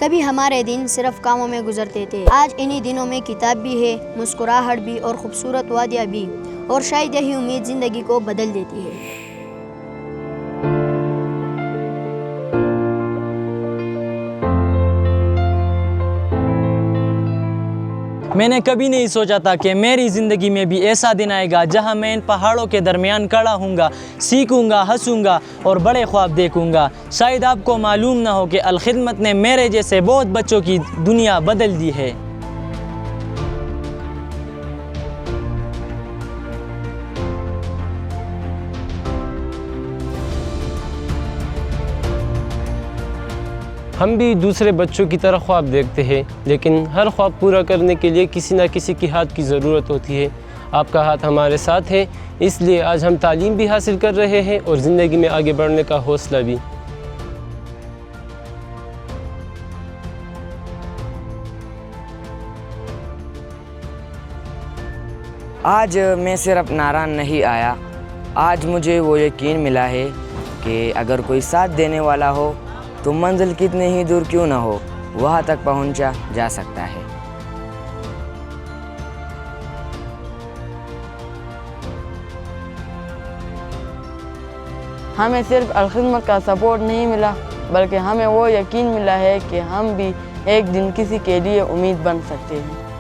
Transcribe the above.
कभी हमारे दिन सिर्फ कामों में गुजरते थे, आज इन्हीं दिनों में किताब भी है, मुस्कुराहट भी और खूबसूरत वादियाँ भी, और शायद यही उम्मीद ज़िंदगी को बदल देती है। मैंने कभी नहीं सोचा था कि मेरी ज़िंदगी में भी ऐसा दिन आएगा जहां मैं इन पहाड़ों के दरमियान खड़ा हूँगा, सीखूँगा, हंसूँगा और बड़े ख्वाब देखूँगा। शायद आपको मालूम ना हो कि अल-खिदमत ने मेरे जैसे बहुत बच्चों की दुनिया बदल दी है। हम भी दूसरे बच्चों की तरह ख्वाब देखते हैं, लेकिन हर ख्वाब पूरा करने के लिए किसी न किसी की हाथ की ज़रूरत होती है। आपका हाथ हमारे साथ है, इसलिए आज हम तालीम भी हासिल कर रहे हैं और ज़िंदगी में आगे बढ़ने का हौसला भी। आज मैं सिर्फ नाराज़ नहीं आया, आज मुझे वो यकीन मिला है कि अगर कोई साथ देने वाला हो तो मंजिल कितनी ही दूर क्यों ना हो, वहाँ तक पहुँचा जा सकता है। हमें सिर्फ अल-खिदमत का सपोर्ट नहीं मिला, बल्कि हमें वो यकीन मिला है कि हम भी एक दिन किसी के लिए उम्मीद बन सकते हैं।